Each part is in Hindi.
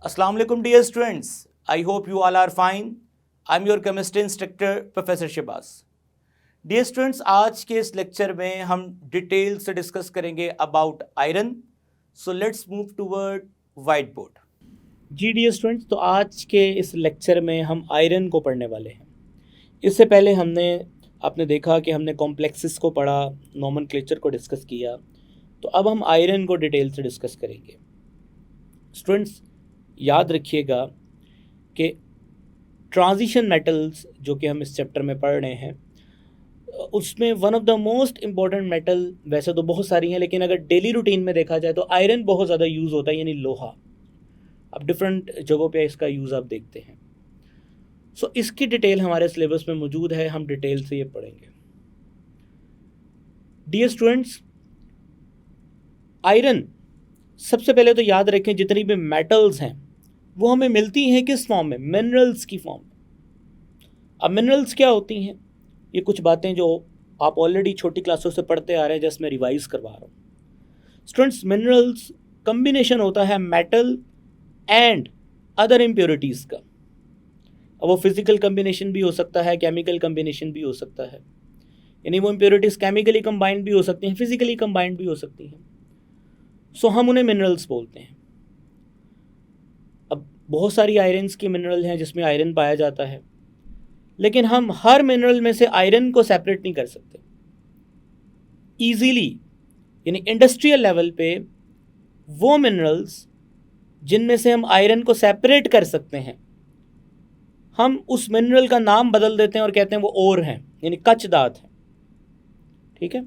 Assalamu alaikum dear students. I hope you all are fine. I'm your chemistry instructor Professor Shibas. Dear students, आज के इस लेक्चर में हम डिटेल से डिस्कस करेंगे about iron. So let's move toward white board. जी डियर स्टूडेंट्स, तो आज के इस लेक्चर में हम आयरन को पढ़ने वाले हैं. इससे पहले आपने देखा कि हमने कॉम्प्लेक्सेस को पढ़ा, नोमेनक्लेचर को डिस्कस किया. तो अब हम आयरन को डिटेल से डिस्कस करेंगे. स्टूडेंट्स याद रखिएगा कि ट्रांजिशन मेटल्स जो कि हम इस चैप्टर में पढ़ रहे हैं, उसमें one of the most important metal, वैसे तो बहुत सारी हैं लेकिन अगर डेली रूटीन में देखा जाए तो आयरन बहुत ज़्यादा यूज़ होता है, यानी लोहा. अब डिफरेंट जगहों पे इसका यूज़ आप देखते हैं. सो इसकी डिटेल हमारे सिलेबस में मौजूद है, हम डिटेल से ये पढ़ेंगे. डियर स्टूडेंट्स, आयरन सबसे पहले तो याद रखें जितनी भी मेटल्स हैं वो हमें मिलती हैं किस फॉर्म में? मिनरल्स की फॉर्म में. अब मिनरल्स क्या होती हैं? ये कुछ बातें जो आप ऑलरेडी छोटी क्लासों से पढ़ते आ रहे हैं, जैसे मैं रिवाइज करवा रहा हूँ. स्टूडेंट्स, मिनरल्स कम्बिनेशन होता है मेटल एंड अदर इम्प्योरिटीज़ का. अब वो फिजिकल कम्बिनेशन भी हो सकता है, केमिकल कम्बिनेशन भी हो सकता है. यानी वो इम्प्योरिटीज़ केमिकली कंबाइंड भी हो सकती हैं, फिजिकली कंबाइंड भी हो सकती हैं. सो हम उन्हें मिनरल्स बोलते हैं. अब बहुत सारी आयरन्स की मिनरल हैं जिसमें आयरन पाया जाता है, लेकिन हम हर मिनरल में से आयरन को सेपरेट नहीं कर सकते ईजीली. यानी इंडस्ट्रियल लेवल पे वो मिनरल्स जिनमें से हम आयरन को सेपरेट कर सकते हैं, हम उस मिनरल का नाम बदल देते हैं और कहते हैं वो ओर हैं, यानी कच धात है. ठीक है.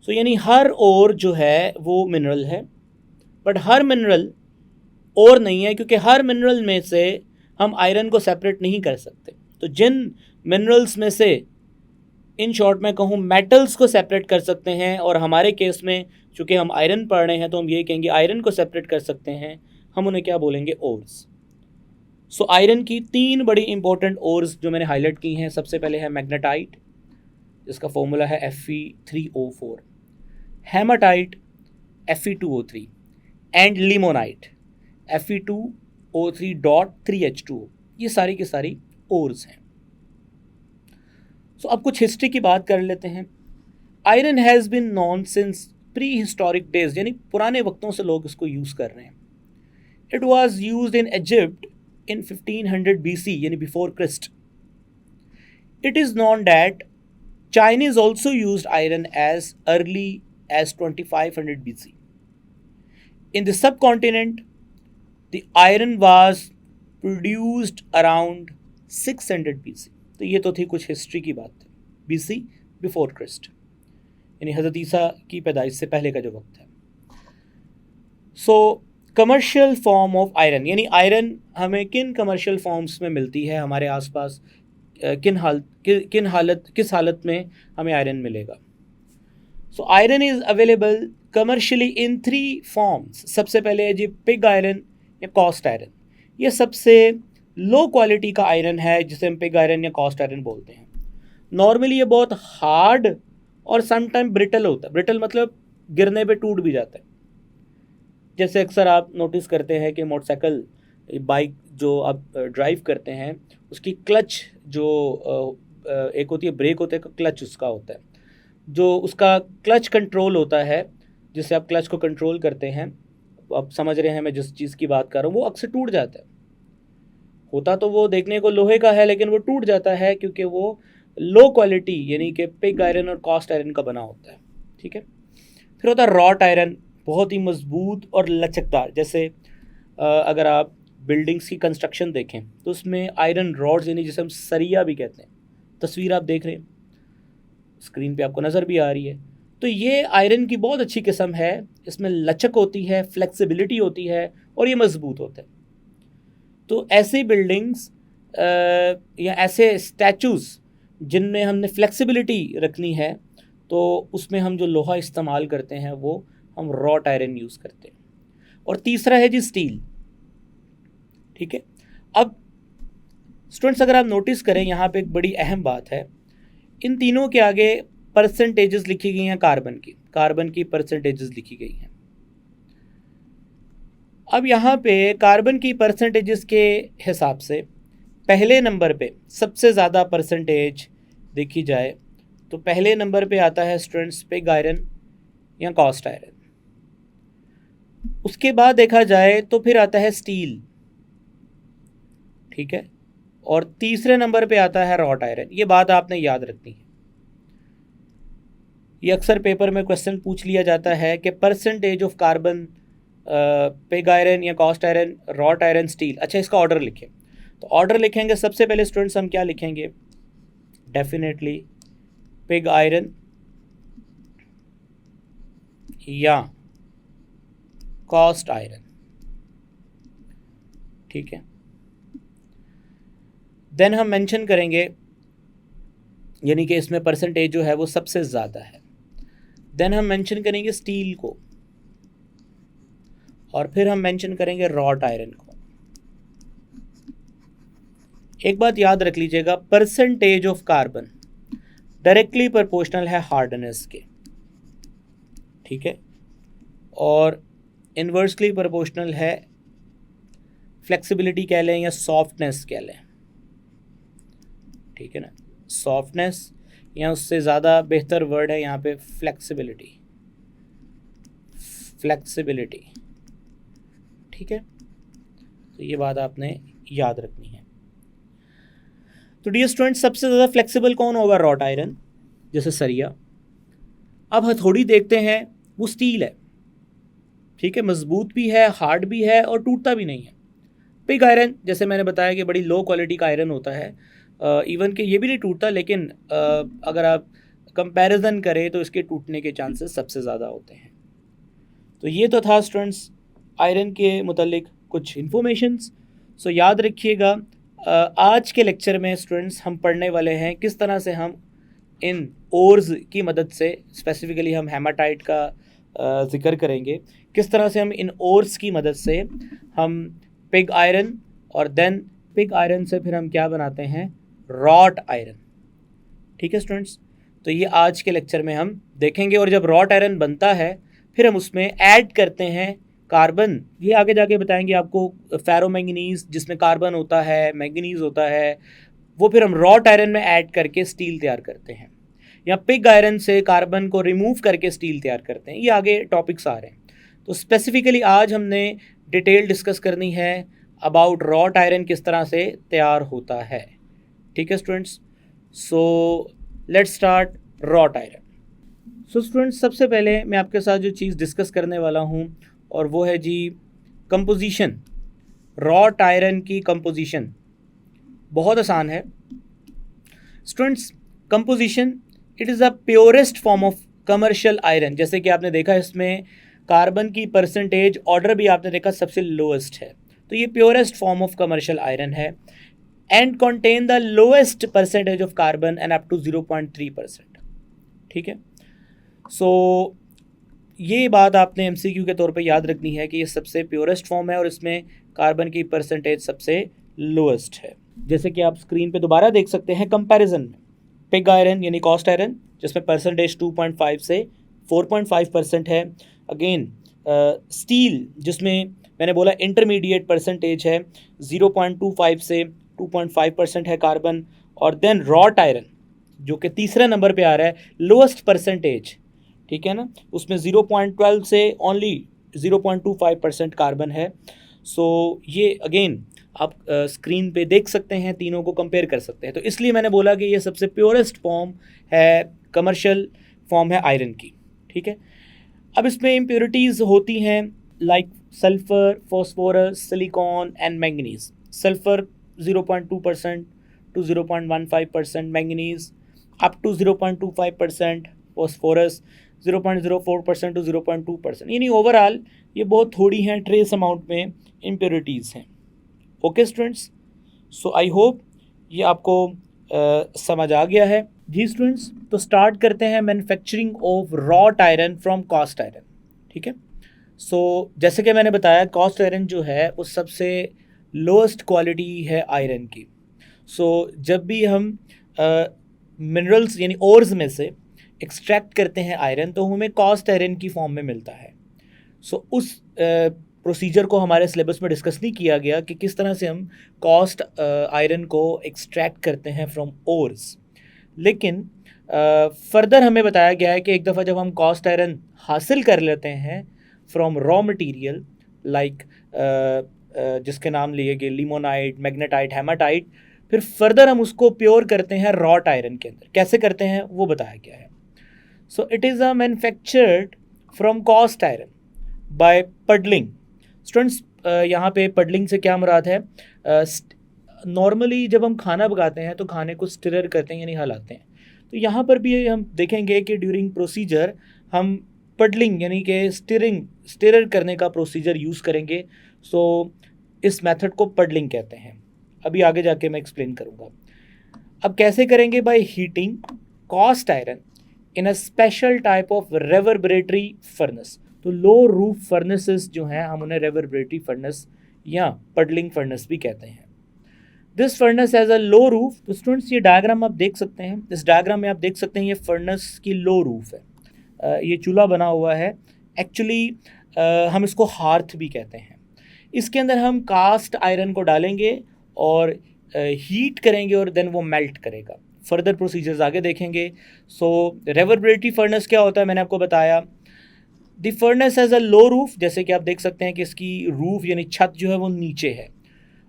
सो यानी हर ओर जो है वो मिनरल है, बट हर मिनरल और नहीं है, क्योंकि हर मिनरल में से हम आयरन को सेपरेट नहीं कर सकते. तो जिन मिनरल्स में से, इन शॉर्ट में कहूँ, मेटल्स को सेपरेट कर सकते हैं, और हमारे केस में चूँकि हम आयरन पढ़ रहे हैं तो हम ये कहेंगे आयरन को सेपरेट कर सकते हैं, हम उन्हें क्या बोलेंगे? ओर्स. सो आयरन की तीन बड़ी इंपॉर्टेंट ओर्स जो मैंने हाईलाइट की हैं. सबसे पहले है मैग्नेटाइट, जिसका फॉर्मूला है Fe3O4, haematite Fe2O3, and limonite Fe2O3.3H2O. ये सारी की सारी ओर्स हैं. सो अब कुछ हिस्ट्री की बात कर लेते हैं. Iron has been non since pre historic days, यानी पुराने वक्तों से लोग इसको यूज़ कर रहे हैं. It was use in Egypt in 1500 BC, यानी before Christ. It is known that Chinese also used iron as early as 2500 BC. In the subcontinent, the iron was produced around 600 BC. तो ये तो थी कुछ हिस्ट्री की बात. BC बिफोर क्रिस्ट, यानी हज़रत ईसा की पैदाइश से पहले का जो वक्त है. सो कमर्शियल फॉर्म ऑफ आयरन, यानी आयरन हमें किन कमर्शियल फॉर्म्स में मिलती है हमारे आसपास, किस हालत में हमें आयरन मिलेगा. So iron is available commercially in 3 forms. सबसे पहले है जी पिग आयरन या कॉस्ट आयरन. ये सबसे लो क्वालिटी का आयरन है जिसे हम पिग आयरन या कॉस्ट आयरन बोलते हैं. नॉर्मली ये बहुत हार्ड और समटाइम ब्रिटल होता है. ब्रिटल मतलब गिरने पे टूट भी जाता है. जैसे अक्सर आप नोटिस करते हैं कि मोटरसाइकिल, बाइक जो आप ड्राइव करते हैं, उसकी क्लच जो एक होती है, ब्रेक होता है, क्लच उसका होता है, जो उसका क्लच कंट्रोल होता है, जिससे आप क्लच को कंट्रोल करते हैं. आप समझ रहे हैं मैं जिस चीज़ की बात कर रहा हूँ, वो अक्सर टूट जाता है. होता तो वो देखने को लोहे का है, लेकिन वो टूट जाता है क्योंकि वो लो क्वालिटी यानी कि पिग आयरन और कॉस्ट आयरन का बना होता है. ठीक है. फिर होता है रॉट आयरन, बहुत ही मजबूत और लचकदार. जैसे अगर आप बिल्डिंग्स की कंस्ट्रक्शन देखें तो उसमें आयरन रॉड्स, यानी जिसे हम सरिया भी कहते हैं, तस्वीर आप देख रहे हैं स्क्रीन पे, आपको नज़र भी आ रही है. तो ये आयरन की बहुत अच्छी किस्म है. इसमें लचक होती है, फ्लेक्सिबिलिटी होती है, और ये मजबूत होता है. तो ऐसी बिल्डिंग्स या ऐसे स्टैचूज़ जिनमें हमने फ्लेक्सिबिलिटी रखनी है, तो उसमें हम जो लोहा इस्तेमाल करते हैं वो हम रॉट आयरन यूज़ करते हैं. और तीसरा है जी स्टील. ठीक है. अब स्टूडेंट्स, अगर आप नोटिस करें, यहाँ पे एक बड़ी अहम बात है. इन तीनों के आगे परसेंटेजेस लिखी गई हैं कार्बन की परसेंटेजेस लिखी गई हैं. अब यहाँ पे कार्बन की परसेंटेजेस के हिसाब से पहले नंबर पे सबसे ज़्यादा परसेंटेज देखी जाए तो पहले नंबर पे आता है स्टूडेंट्स पिग आयरन या कास्ट आयरन। उसके बाद देखा जाए तो फिर आता है स्टील, ठीक है, और तीसरे नंबर पे आता है रॉट आयरन। ये बात आपने याद रखनी है, ये अक्सर पेपर में क्वेश्चन पूछ लिया जाता है कि percentage of carbon pig iron या cast iron, wrought iron, steel. अच्छा, इसका ऑर्डर लिखें। तो ऑर्डर लिखेंगे, सबसे पहले स्टूडेंट्स हम क्या लिखेंगे? डेफिनेटली पिग आयरन या कास्ट आयरन, ठीक है। देन हम मेंशन करेंगे, यानी कि इसमें परसेंटेज जो है वो सबसे ज़्यादा है। देन हम मेंशन करेंगे स्टील को, और फिर हम मेंशन करेंगे रॉट आयरन को। एक बात याद रख लीजिएगा, percentage of carbon directly proportional है हार्डनेस के, ठीक है, और इन्वर्सली प्रोपोर्शनल है फ्लेक्सिबिलिटी कह लें या सॉफ्टनेस कह लें, ठीक है ना। सॉफ्टनेस या उससे ज़्यादा बेहतर वर्ड है यहाँ पे फ्लेक्सिबिलिटी, फ्लेक्सिबिलिटी, ठीक है। तो ये बात आपने याद रखनी है। तो डियर स्टूडेंट्स, सबसे ज़्यादा फ्लेक्सिबल कौन होगा? रॉट आयरन, जैसे सरिया। अब हथौड़ी देखते हैं, वो स्टील है, ठीक है, मजबूत भी है, हार्ड भी है और टूटता भी नहीं है। पिग आयरन, जैसे मैंने बताया कि बड़ी लो क्वालिटी का आयरन होता है, इवन कि ये भी नहीं टूटता, लेकिन अगर आप कंपैरिजन करें तो इसके टूटने के चांसेस सबसे ज़्यादा होते हैं। तो ये तो था स्टूडेंट्स आयरन के मुतालिक कुछ इन्फॉर्मेशंस। सो याद रखिएगा, आज के लेक्चर में स्टूडेंट्स हम पढ़ने वाले हैं किस तरह से हम इन ओर्स की मदद से, स्पेसिफिकली हम हेमाटाइट का जिक्र करेंगे, किस तरह से हम इन ओर्स की मदद से हम पिग आयरन, और देन पिग आयरन से फिर हम क्या बनाते हैं? रॉट आयरन, ठीक है स्टूडेंट्स। तो ये आज के लेक्चर में हम देखेंगे। और जब रॉट आयरन बनता है फिर हम उसमें ऐड करते हैं कार्बन। ये आगे जाके बताएंगे आपको, फेरोमैंगनीज जिसमें कार्बन होता है, मैंगनीज होता है, वो फिर हम रॉट आयरन में ऐड करके स्टील तैयार करते हैं, या पिग आयरन से कार्बन को रिमूव करके स्टील तैयार करते हैं। ये आगे टॉपिक्स आ रहे हैं। तो स्पेसिफिकली आज हमने डिटेल डिस्कस करनी है अबाउट रॉट आयरन किस तरह से तैयार होता है, ठीक है students. So let's start wrought iron. So students, सबसे पहले मैं आपके साथ जो चीज़ डिस्कस करने वाला हूँ और वो है जी कंपोजिशन। रॉट आयरन की कंपोजिशन बहुत आसान है students. Composition, it is the purest form of commercial iron. जैसे कि आपने देखा इसमें कार्बन की परसेंटेज ऑर्डर भी आपने देखा सबसे लोएस्ट है, तो ये purest form of commercial iron है, and contain the lowest percentage of carbon and up to 0.3%, ठीक है। सो ये बात आपने एमसीक्यू के तौर पे याद रखनी है कि ये सबसे प्योरेस्ट फॉर्म है और इसमें कार्बन की परसेंटेज सबसे लोएस्ट है। जैसे कि आप स्क्रीन पे दोबारा देख सकते हैं कंपैरिजन में, पिग आयरन यानी कास्ट आयरन जिसमें परसेंटेज 2.5 से 4.5% है। अगेन स्टील जिसमें मैंने बोला इंटरमीडिएट परसेंटेज है, 0.25 से 2.5% है कार्बन। और देन रॉट आयरन जो कि तीसरे नंबर पे आ रहा है, लोएस्ट परसेंटेज, ठीक है ना, उसमें 0.12 से ओनली 0.25% कार्बन है। सो ये अगेन आप स्क्रीन पे देख सकते हैं, तीनों को कंपेयर कर सकते हैं। तो इसलिए मैंने बोला कि ये सबसे प्योरेस्ट फॉर्म है, कमर्शियल फॉर्म है आयरन की, ठीक है। अब इसमें इम्प्योरिटीज़ होती हैं like sulphur, phosphorus, silicon and manganese. Sulphur 0.2% to 0.15%, manganese up to 0.25%, phosphorus 0.04% to 0.2%। यानी ओवरऑल ये बहुत थोड़ी हैं, ट्रेस अमाउंट में इम्प्योरिटीज़ हैं। Okay students, so I hope ये आपको समझ आ गया है। जी स्टूडेंट्स, तो स्टार्ट करते हैं manufacturing of wrought iron from cast iron, ठीक है। सो जैसे कि मैंने बताया, कास्ट आयरन जो है वो सबसे लोएस्ट क्वालिटी है आयरन की। सो जब भी हम मिनरल्स यानी ओर्स में से एक्सट्रैक्ट करते हैं आयरन, तो हमें कास्ट आयरन की फॉर्म में मिलता है। सो उस प्रोसीजर को हमारे सिलेबस में डिस्कस नहीं किया गया कि किस तरह से हम कॉस्ट आयरन को एक्सट्रैक्ट करते हैं फ्रॉम ओर्स। लेकिन फर्दर हमें बताया गया है कि एक दफ़ा जब हम कॉस्ट आयरन हासिल कर लेते हैं फ्रॉम रॉ मटेरियल लाइक जिसके नाम लिए गए लिमोनाइट, मैग्नेटाइट, हेमाटाइट, फिर फर्दर हम उसको प्योर करते हैं रॉट आयरन के अंदर। कैसे करते हैं वो बताया गया है। So it is a manufactured from cost iron by puddling. Students, यहाँ पे पडलिंग से क्या मुराद है? नॉर्मली जब हम खाना पकाते हैं तो खाने को स्टिरर करते हैं यानी हलाते हैं। तो यहाँ पर भी हम देखेंगे कि ड्यूरिंग प्रोसीजर हम पडलिंग यानी कि स्टिरर करने का प्रोसीजर यूज़ करेंगे। सो इस मेथड को पडलिंग कहते हैं। अभी आगे जाके मैं एक्सप्लेन करूँगा। अब कैसे करेंगे? By heating cast iron in a special type of reverberatory furnace. तो लो रूफ फर्नेसेस जो हैं हम उन्हें रेवर्बरेटरी फर्नेस या पडलिंग फर्नेस भी कहते हैं। This furnace has a low roof. तो स्टूडेंट्स, ये डायग्राम आप देख सकते हैं। इस डायग्राम में आप देख सकते हैं ये फर्नेस की लो रूफ है। ये चूल्हा बना हुआ है। एक्चुअली हम इसको हार्थ भी कहते हैं। इसके अंदर हम कास्ट आयरन को डालेंगे और हीट करेंगे और देन वो मेल्ट करेगा। फर्दर प्रोसीजर्स आगे देखेंगे। सो रेवर्बरेटरी फर्नेस क्या होता है मैंने आपको बताया। The furnace has a low roof, जैसे कि आप देख सकते हैं कि इसकी रूफ यानी छत जो है वो नीचे है।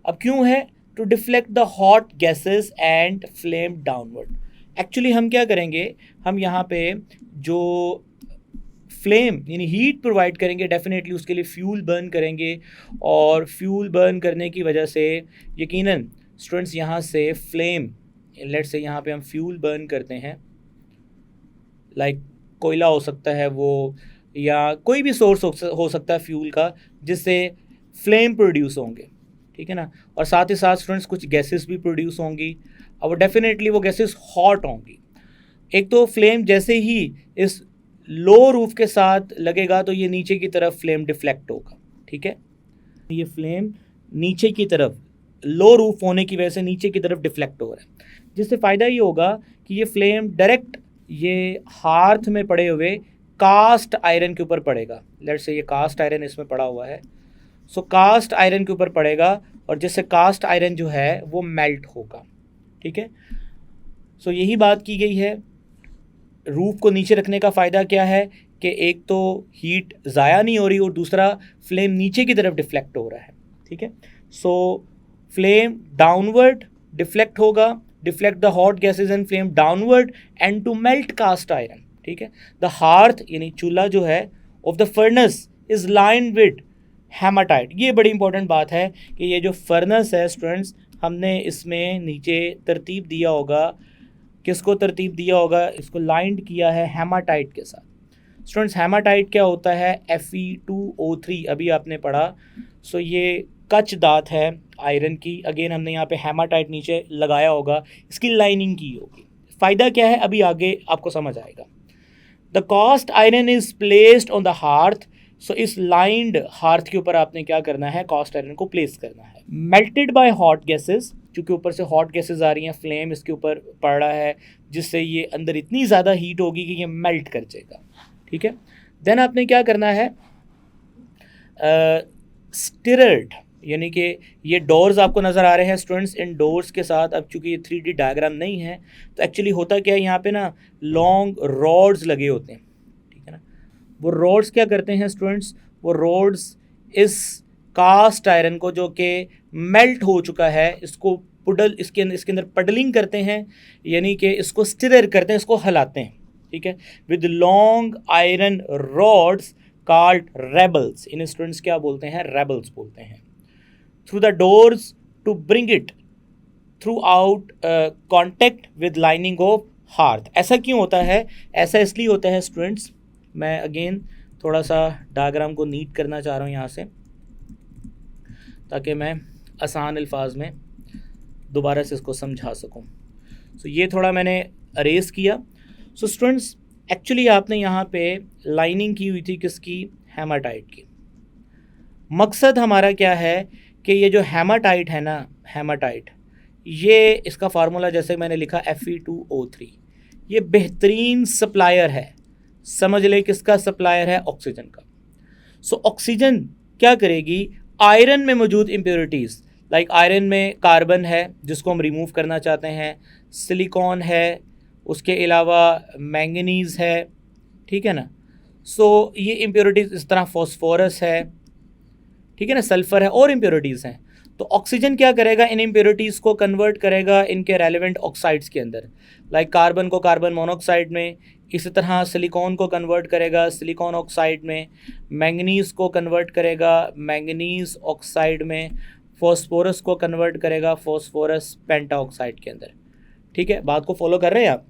अब क्यों है? To deflect the hot gases and flame downward. Actually हम क्या करेंगे, हम यहाँ पे जो फ्लेम यानी हीट प्रोवाइड करेंगे, डेफिनेटली उसके लिए फ्यूल बर्न करेंगे और फ्यूल बर्न करने की वजह से यकीनन स्टूडेंट्स यहाँ से फ्लेम, लेट्स से यहाँ पे हम फ्यूल बर्न करते हैं, लाइक कोयला हो सकता है वो, या कोई भी सोर्स हो सकता है फ्यूल का जिससे फ्लेम प्रोड्यूस होंगे, ठीक है ना। और साथ ही साथ स्टूडेंट्स कुछ गैसेस भी प्रोड्यूस होंगी और डेफिनेटली वो गैसेस हॉट होंगी। एक तो फ्लेम जैसे ही इस लो रूफ के साथ लगेगा तो ये नीचे की तरफ फ्लेम डिफ्लेक्ट होगा, ठीक है। ये फ्लेम नीचे की तरफ, लो रूफ होने की वजह से नीचे की तरफ डिफ्लेक्ट हो रहा है, जिससे फ़ायदा ये होगा कि ये फ्लेम डायरेक्ट ये हार्थ में पड़े हुए कास्ट आयरन के ऊपर पड़ेगा। लेट्स से ये कास्ट आयरन इसमें पड़ा हुआ है। सो कास्ट आयरन के ऊपर पड़ेगा और जिससे कास्ट आयरन जो है वो मेल्ट होगा, ठीक है। सो यही बात की गई है। रूफ को नीचे रखने का फ़ायदा क्या है कि एक तो हीट ज़ाया नहीं हो रही और दूसरा फ्लेम नीचे की तरफ डिफ्लेक्ट हो रहा है, ठीक है। सो फ्लेम डाउनवर्ड डिफ्लेक्ट होगा, deflect the hot gases and flame downward and to melt cast iron, ठीक है। द हार्थ यानी चूल्हा जो है of the furnace is lined with hematite. ये बड़ी इंपॉर्टेंट बात है कि ये जो फर्नेस है स्टूडेंट्स, हमने इसमें नीचे तरतीब दिया होगा, किसको तरतीब दिया होगा, इसको लाइंड किया है हेमाटाइट के साथ। स्टूडेंट्स, हेमाटाइट क्या होता है? Fe2O3 अभी आपने पढ़ा। सो ये कच दात है आयरन की। अगेन हमने यहाँ पे हेमाटाइट नीचे लगाया होगा, इसकी लाइनिंग की होगी। फ़ायदा क्या है अभी आगे आपको समझ आएगा। The cast iron is placed on the hearth. So इस लाइंड हार्थ के ऊपर आपने क्या करना है? कास्ट आयरन को प्लेस करना है। मेल्टेड बाय हॉट गैसेस, चूँकि ऊपर से हॉट गैसेस आ रही हैं, फ्लेम इसके ऊपर पड़ रहा है जिससे ये अंदर इतनी ज़्यादा हीट होगी कि ये मेल्ट कर जाएगा, ठीक है। देन आपने क्या करना है? स्टिरर्ड, यानी कि ये डोर्स आपको नज़र आ रहे हैं स्टूडेंट्स। इन डोर्स के साथ, अब चूँकि ये 3D डायग्राम नहीं है तो एक्चुअली होता क्या है, यहाँ पे ना लॉन्ग रॉड्स लगे होते हैं, ठीक है ना। वो रॉड्स क्या करते हैं स्टूडेंट्स? वो रॉड्स इस कास्ट आयरन को जो कि मेल्ट हो चुका है, इसको इसके अंदर पडलिंग करते हैं, यानी कि इसको स्टिरर करते हैं, इसको हिलाते हैं, ठीक है, with long iron rods called rabbles. इन स्टूडेंट्स क्या बोलते हैं? रेबल्स बोलते हैं। Through the doors to bring it through out contact with lining of hearth. ऐसा क्यों होता है? ऐसा इसलिए होता है स्टूडेंट्स, मैं अगेन थोड़ा सा डायग्राम को नीट करना चाह रहा हूँ यहाँ से, ताकि मैं आसान अल्फाज में दोबारा से इसको समझा सकूं। सो ये थोड़ा मैंने अरेज किया। सो स्टूडेंट्स, एक्चुअली आपने यहाँ पे लाइनिंग की हुई थी किसकी? हेमाटाइट की। मकसद हमारा क्या है कि ये जो हेमाटाइट है ना, हेमाटाइट, ये इसका फार्मूला जैसे मैंने लिखा Fe2O3, ये बेहतरीन सप्लायर है। समझ ले किसका सप्लायर है? ऑक्सीजन का। सो ऑक्सीजन क्या करेगी, आयरन में मौजूद इम्प्योरिटीज़, लाइक आयरन में कार्बन है जिसको हम रिमूव करना चाहते हैं, सिलिकॉन है, उसके अलावा मैंगनीज़ है, ठीक है ना। सो ये इम्प्योरिटीज़ इस तरह फॉस्फोरस है, ठीक है ना, सल्फर है और इम्प्योरिटीज़ हैं। तो ऑक्सीजन क्या करेगा, इन इम्प्योरिटीज़ को कन्वर्ट करेगा इनके रेलेवेंट ऑक्साइड्स के अंदर, लाइक कार्बन को कार्बन मोनोऑक्साइड में, इसी तरह सिलिकॉन को कन्वर्ट करेगा सिलिकॉन ऑक्साइड में, मैंगनीज़ को कन्वर्ट करेगा मैंगनीज़ ऑक्साइड में, फॉस्फोरस को कन्वर्ट करेगा फॉस्फोरस पेंटाऑक्साइड के अंदर। ठीक है, बात को फॉलो कर रहे हैं आप।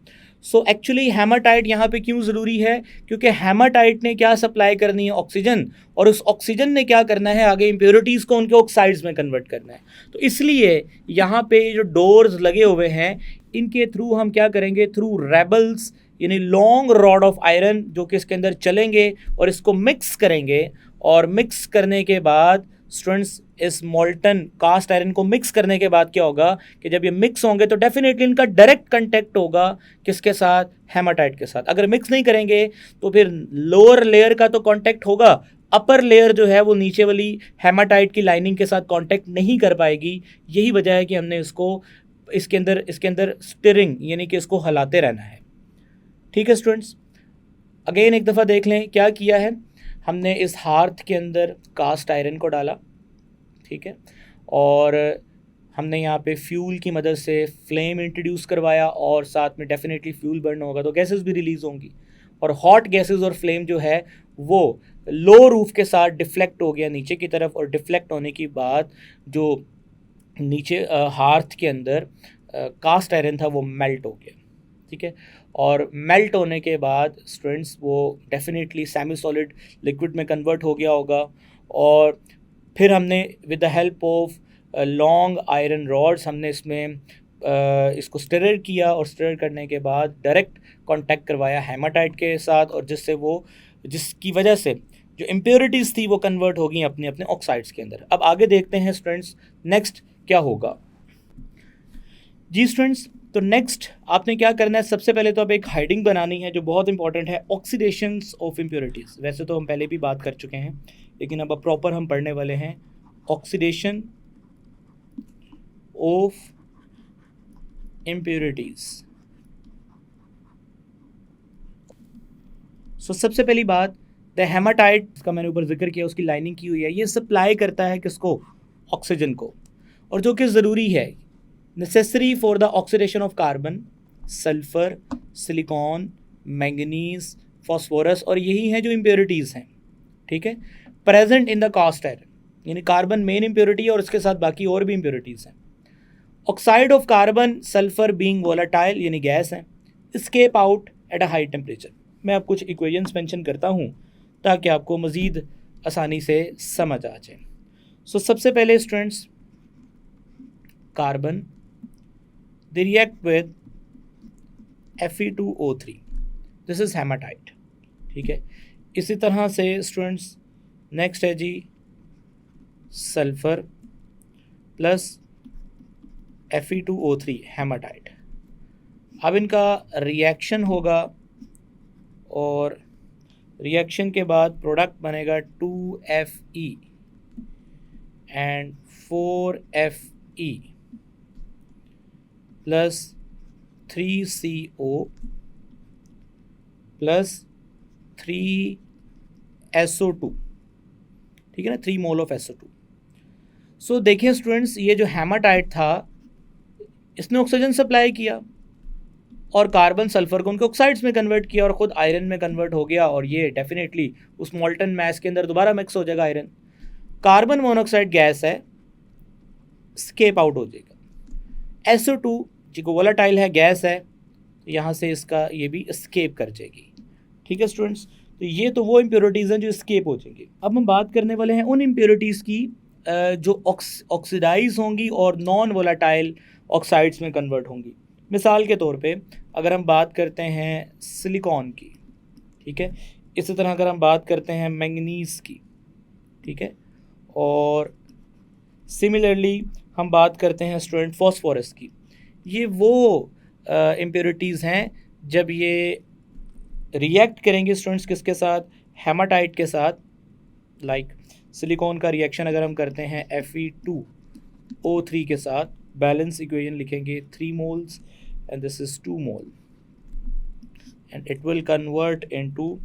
सो एक्चुअली हेमाटाइट यहाँ पे क्यों ज़रूरी है, क्योंकि हेमाटाइट ने क्या सप्लाई करनी है, ऑक्सीजन, और उस ऑक्सीजन ने क्या करना है, आगे इम्प्योरिटीज़ को उनके ऑक्साइड्स में कन्वर्ट करना है। तो इसलिए यहाँ पे जो डोर्स लगे हुए हैं इनके थ्रू हम क्या करेंगे, थ्रू रेबल्स यानी लॉन्ग रॉड ऑफ आयरन जो कि इसके अंदर चलेंगे और इसको मिक्स करेंगे, और मिक्स करने के बाद स्टूडेंट्स इस मोल्टन कास्ट आयरन को मिक्स करने के बाद क्या होगा कि जब ये मिक्स होंगे तो डेफिनेटली इनका डायरेक्ट कांटेक्ट होगा किसके साथ, हेमाटाइट के साथ। अगर मिक्स नहीं करेंगे तो फिर लोअर लेयर का तो कांटेक्ट होगा, अपर लेयर जो है वो नीचे वाली हेमाटाइट की लाइनिंग के साथ कांटेक्ट नहीं कर पाएगी। यही वजह है कि हमने इसको इसके अंदर स्टिरिंग यानी कि इसको हिलाते रहना है। ठीक है स्टूडेंट्स, अगेन एक दफ़ा देख लें क्या किया है हमने। इस हार्थ के अंदर कास्ट आयरन को डाला, ठीक है, और हमने यहाँ पे फ्यूल की मदद से फ्लेम इंट्रोड्यूस करवाया, और साथ में डेफिनेटली फ्यूल बर्न होगा तो गैसेस भी रिलीज़ होंगी, और हॉट गैसेस और फ्लेम जो है वो लो रूफ के साथ डिफ्लेक्ट हो गया नीचे की तरफ, और डिफ्लेक्ट होने की बाद जो नीचे हार्थ के अंदर कास्ट आयरन था वो मेल्ट हो गया, ठीक है। और मेल्ट होने के बाद स्टूडेंट्स वो डेफिनेटली सेमी सॉलिड लिक्विड में कन्वर्ट हो गया होगा, और फिर हमने with the help of long iron rods हमने इसमें इसको स्टिर किया, और स्टिर करने के बाद डायरेक्ट कांटेक्ट करवाया हेमाटाइट के साथ, और जिसकी वजह से जो इम्प्योरिटीज़ थी वो कन्वर्ट हो गई अपने अपने ऑक्साइड्स के अंदर। अब आगे देखते हैं स्टूडेंट्स नेक्स्ट क्या होगा। जी स्टूडेंट्स, तो नेक्स्ट आपने क्या करना है, सबसे पहले तो अब एक हाइडिंग बनानी है जो बहुत इंपॉर्टेंट है, ऑक्सीडेशंस ऑफ इम्प्योरिटीज़। वैसे तो हम पहले भी बात कर चुके हैं, लेकिन अब प्रॉपर हम पढ़ने वाले हैं ऑक्सीडेशन ऑफ इम्प्योरिटीज़। सो सबसे पहली बात, द हेमाटाइट का मैंने ऊपर जिक्र किया, उसकी लाइनिंग की हुई है, ये सप्लाई करता है किसको, ऑक्सीजन को, और जो कि ज़रूरी है, necessary for the oxidation of carbon, sulphur, silicon, manganese, phosphorus, और यही हैं जो इम्प्योरिटीज़ हैं, ठीक है, present in the cast iron. यानी कार्बन मेन इम्प्योरिटी है और इसके साथ बाकी और भी इम्प्योरिटीज़ हैं। Oxide of carbon, sulphur being volatile यानी गैस है, escape out at a high temperature. मैं अब कुछ इक्वेशंस मेंशन करता हूँ ताकि आपको मज़ीद आसानी से समझ आ जाए। सो सबसे पहले students, carbon they react with Fe2O3, this is haematite, ठीक है। इसी तरह से स्टूडेंट्स नेक्स्ट है जी सल्फर प्लस Fe2O3 हेमाटाइट। अब इनका रिएक्शन होगा, और रिएक्शन के बाद प्रोडक्ट बनेगा 2Fe and 4Fe plus 3CO plus 3SO2, ठीक है ना, 3 मोल ऑफ SO2। सो देखिए स्टूडेंट्स, ये जो हेमाटाइट था इसने ऑक्सीजन सप्लाई किया और कार्बन सल्फर को उनके ऑक्साइड्स में कन्वर्ट किया और ख़ुद आयरन में कन्वर्ट हो गया, और ये डेफिनेटली उस मोल्टन मैस के अंदर दोबारा मिक्स हो जाएगा आयरन। कार्बन मोनोऑक्साइड गैस है, स्केप आउट हो जाएगा। SO2 जो वोलेटाइल है, गैस है, यहाँ से इसका ये भी स्केप कर जाएगी, ठीक है स्टूडेंट्स। तो ये तो वो इम्प्योरिटीज़ हैं जो स्केप हो जाएंगी। अब हम बात करने वाले हैं उन इम्प्योरिटीज़ की जो ऑक्सीडाइज होंगी और नॉन वोलेटाइल ऑक्साइड्स में कन्वर्ट होंगी। मिसाल के तौर पे अगर हम बात करते हैं सिलिकॉन की, ठीक है, इसी तरह अगर हम बात करते हैं मैंगनीज़ की, ठीक है, और सिमिलरली हम बात करते हैं स्टूडेंट फॉस्फोरस की। ये वो इम्प्योरिटीज़ हैं जब ये रिएक्ट करेंगे स्टूडेंट्स किसके साथ, हेमाटाइट के साथ, लाइक सिलिकॉन का रिएक्शन अगर हम करते हैं Fe2O3 के साथ, बैलेंस इक्वेशन लिखेंगे 3 moles and this is 2 mole and it will convert into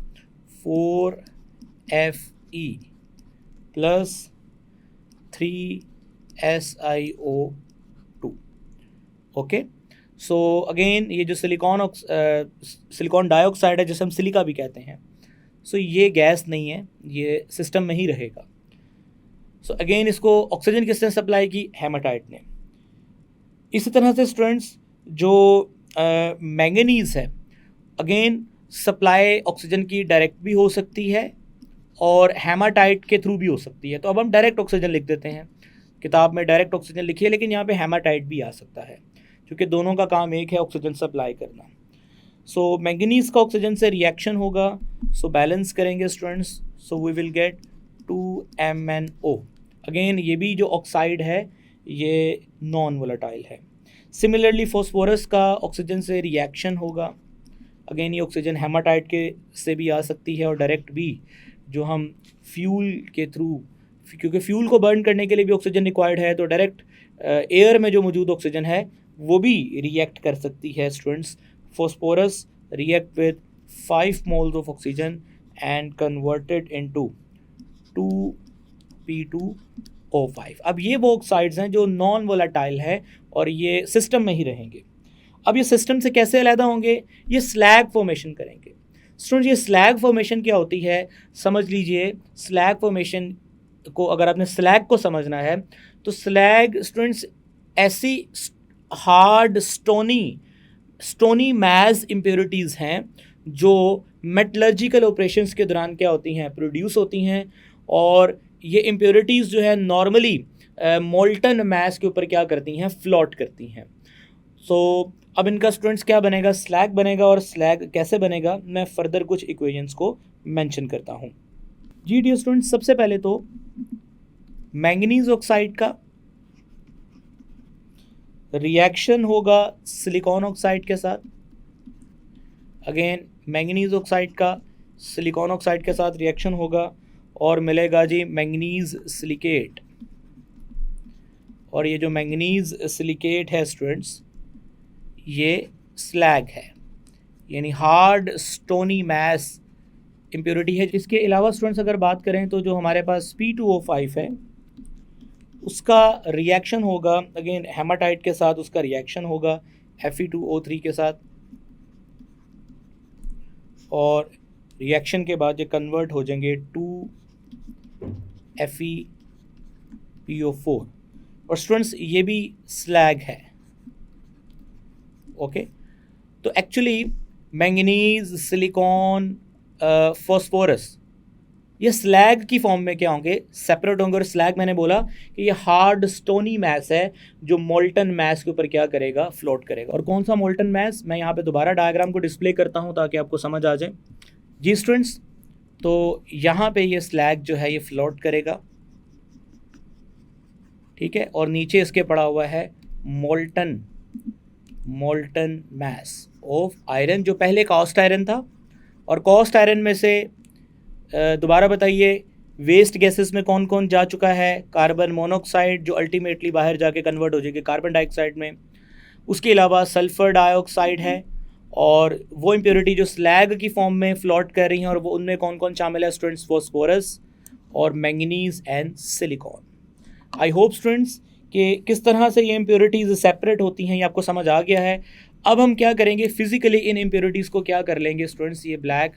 4Fe plus 3SiO2. Okay, so again ये जो सिलिकॉन डाइऑक्साइड है जिसे हम सिलिका भी कहते हैं, सो ये गैस नहीं है, ये सिस्टम में ही रहेगा। सो अगेन इसको ऑक्सीजन किसने सप्लाई की? हेमाटाइट ने। इसी तरह से स्टूडेंट्स जो मैंगनीज है, अगेन सप्लाई ऑक्सीजन की डायरेक्ट भी हो सकती है और हेमाटाइट के थ्रू भी हो सकती है। तो अब हम डायरेक्ट ऑक्सीजन लिख देते हैं, किताब में डायरेक्ट ऑक्सीजन लिखी है, लेकिन यहाँ पे हेमाटाइट भी आ सकता है क्योंकि दोनों का काम एक है, ऑक्सीजन सप्लाई करना। सो मैंगनीज का ऑक्सीजन से रिएक्शन होगा, सो बैलेंस करेंगे students, so we will get 2MnO। Again ये भी जो ऑक्साइड है ये नॉन वोलेटाइल है। सिमिलरली फॉस्फोरस का ऑक्सीजन से रिएक्शन होगा, अगेन ये ऑक्सीजन हेमाटाइट के से भी आ सकती है और डायरेक्ट भी जो हम फ्यूल के थ्रू, क्योंकि फ्यूल को बर्न करने के लिए भी ऑक्सीजन रिक्वायर्ड है, तो डायरेक्ट एयर में जो मौजूद ऑक्सीजन है वो भी रिएक्ट कर सकती है students. Phosphorus react with 5 moles of oxygen and converted into 2P2O5। अब ये वो ऑक्साइड्स हैं जो नॉन वोलेटाइल है और ये सिस्टम में ही रहेंगे। अब ये सिस्टम से कैसे अलहदा होंगे? ये स्लैग फॉर्मेशन करेंगे। स्टूडेंट ये स्लैग फॉर्मेशन क्या होती है समझ लीजिए। स्लैग फॉर्मेशन को अगर आपने स्लैग को समझना है तो स्लैग स्टूडेंट्स ऐसी हार्ड स्टोनी मैज इम्प्योरिटीज़ हैं जो मेटलर्जिकल ऑपरेशंस के दौरान क्या होती हैं? प्रोड्यूस होती हैं। और ये इम्प्योरिटीज़ जो है नॉर्मली मोल्टन मैस के ऊपर क्या करती हैं? फ्लोट करती हैं। सो अब इनका स्टूडेंट्स क्या बनेगा? स्लैग बनेगा। और स्लैग कैसे बनेगा मैं फर्दर कुछ इक्वेशंस को मेंशन करता हूँ। जी डियर स्टूडेंट्स, सबसे पहले तो मैंगनीज ऑक्साइड का रिएक्शन होगा सिलिकॉन ऑक्साइड के साथ। अगेन मैंगनीज ऑक्साइड का सिलिकॉन ऑक्साइड के साथ रिएक्शन होगा और मिलेगा जी मैंगनीज सिलिकेट। और ये जो मैंगनीज सिलिकेट है स्टूडेंट्स ये स्लैग है, यानी हार्ड स्टोनी मैस इम्प्योरिटी है। इसके अलावा स्टूडेंट्स अगर बात करें तो जो हमारे पास P2O5 है उसका रिएक्शन होगा अगेन हेमाटाइट के साथ, उसका रिएक्शन होगा Fe2O3 के साथ और रिएक्शन के बाद ये कन्वर्ट हो जाएंगे 2FePO4। और स्टूडेंट्स ये भी स्लैग है। ओके, तो एक्चुअली मैंगनीज, सिलिकॉन, फॉस्फोरस ये स्लैग की फॉर्म में क्या होंगे? सेपरेट होंगे। और स्लैग मैंने बोला कि ये हार्ड स्टोनी मैस है जो मोल्टन मैस के ऊपर क्या करेगा? फ्लोट करेगा। और कौन सा मोल्टन मैस? मैं यहाँ पे दोबारा डायग्राम को डिस्प्ले करता हूँ ताकि आपको समझ आ जाए। जी स्टूडेंट्स, तो यहाँ पे ये स्लैग जो है ये फ्लोट करेगा, ठीक है। और नीचे इसके पड़ा हुआ है मोल्टन मैस ऑफ आयरन जो पहले कास्ट आयरन था। और कास्ट आयरन में से दोबारा बताइए वेस्ट गैसेस में कौन कौन जा चुका है? कार्बन मोनोऑक्साइड जो अल्टीमेटली बाहर जाके कन्वर्ट हो जाएगी कार्बन डाइऑक्साइड में। उसके अलावा सल्फर डाइऑक्साइड है और वो इम्प्योरिटी जो स्लैग की फॉर्म में फ्लोट कर रही हैं। और वो उनमें कौन कौन शामिल है स्टूडेंट्स? फॉस्फोरस और manganese and silicon. I hope students कि किस तरह से ये इम्प्योरिटीज़ सेपरेट होती हैं ये आपको समझ आ गया है। अब हम क्या करेंगे? फिजिकली इन इम्प्योरिटीज़ को क्या कर लेंगे स्टूडेंट्स? ये ब्लैक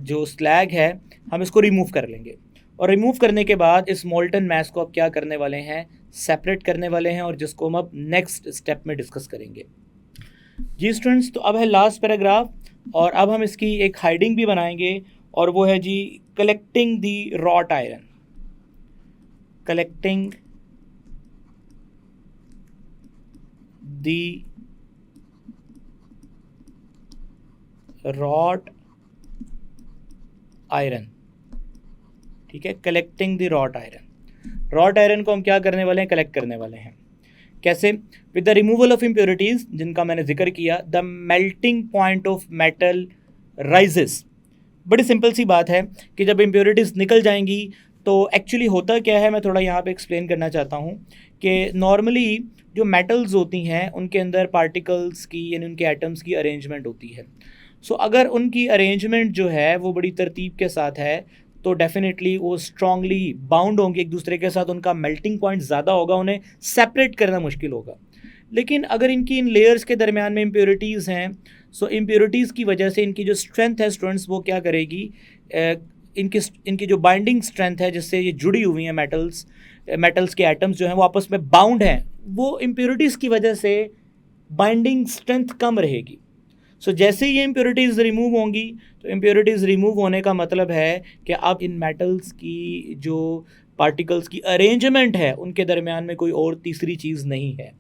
जो स्लैग है हम इसको रिमूव कर लेंगे। और रिमूव करने के बाद इस मोल्टन मैस को अब क्या करने वाले हैं? सेपरेट करने वाले हैं और जिसको हम अब नेक्स्ट स्टेप में डिस्कस करेंगे। जी स्टूडेंट्स, तो अब है लास्ट पैराग्राफ और अब हम इसकी एक हाइडिंग भी बनाएंगे और वो है जी कलेक्टिंग दी रॉट आयरन। कलेक्टिंग दी रॉट आयरन, ठीक है। Collecting the wrought iron. Wrought iron को हम क्या करने वाले हैं? कलेक्ट करने वाले हैं। कैसे? With the removal of impurities जिनका मैंने जिक्र किया, the melting point of metal rises. बड़ी सिंपल सी बात है कि जब इम्प्योरिटीज निकल जाएंगी तो एक्चुअली होता क्या है, मैं थोड़ा यहाँ पे एक्सप्लेन करना चाहता हूँ कि नॉर्मली जो मेटल्स होती हैं उनके अंदर पार्टिकल्स की यानी उनके एटम्स की अरेंजमेंट होती है। सो अगर उनकी अरेंजमेंट जो है वो बड़ी तरतीब के साथ है तो डेफिनेटली वो स्ट्रांगली बाउंड होंगे एक दूसरे के साथ, उनका मेल्टिंग पॉइंट ज़्यादा होगा, उन्हें सेपरेट करना मुश्किल होगा। लेकिन अगर इनकी इन लेयर्स के दरमियान में इम्प्योरिटीज़ हैं, सो इम्प्योरिटीज़ की वजह से इनकी जो स्ट्रेंथ है स्टूडेंट्स वो क्या करेगी, इनकी जो बाइंडिंग स्ट्रेंथ है जिससे ये जुड़ी हुई हैं मेटल्स के एटम्स जो हैं वो आपस में बाउंड हैं, वो इम्प्योरिटीज़ की वजह से बाइंडिंग स्ट्रेंथ कम रहेगी। सो जैसे ही ये इम्प्योरिटीज़ रिमूव होंगी, तो इम्प्योरिटीज़ रिमूव होने का मतलब है कि अब इन मेटल्स की जो पार्टिकल्स की अरेंजमेंट है उनके दरमियान में कोई और तीसरी चीज़ नहीं है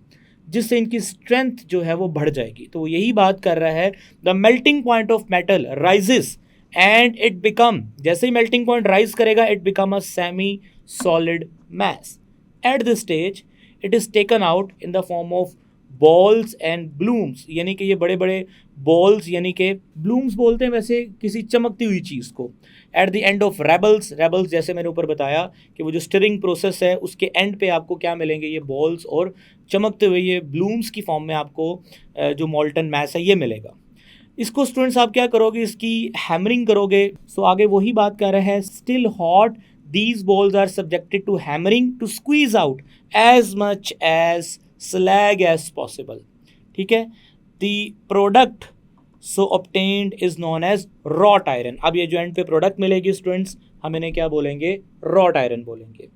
जिससे इनकी स्ट्रेंथ जो है वो बढ़ जाएगी। तो यही बात कर रहा है, the melting point of metal rises and it become, जैसे ही मेल्टिंग पॉइंट राइज करेगा it become a semi solid mass. At this stage it is taken out in the form of balls and blooms, यानी कि ये बड़े बड़े बॉल्स यानी कि ब्लूम्स बोलते हैं वैसे किसी चमकती हुई चीज़ को। At the end of rebels जैसे मैंने ऊपर बताया कि वो जो स्टिरिंग प्रोसेस है उसके एंड पे आपको क्या मिलेंगे, ये बॉल्स और चमकते हुए ये ब्लूम्स की फॉर्म में आपको जो मॉल्टन मैस है ये मिलेगा। इसको स्टूडेंट्स आप क्या करोगे, इसकी हैमरिंग करोगे। सो आगे वही बात कर रहे हैं, still hot these balls are subjected to hammering to squeeze out as much as slag as possible। ठीक है, the product so obtained is known as wrought iron। अब ये जो एंड पे प्रोडक्ट मिलेगी स्टूडेंट्स हम इन्हें क्या बोलेंगे, wrought iron बोलेंगे।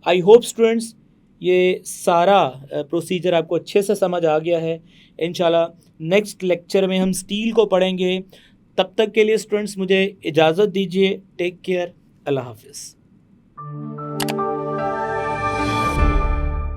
आई होप स्टूडेंट्स ये सारा प्रोसीजर आपको अच्छे से समझ आ गया है। इंशाल्लाह नेक्स्ट लेक्चर में हम स्टील को पढ़ेंगे। तब तक के लिए स्टूडेंट्स मुझे इजाज़त दीजिए। टेक केयर, अल्लाह हाफिज़।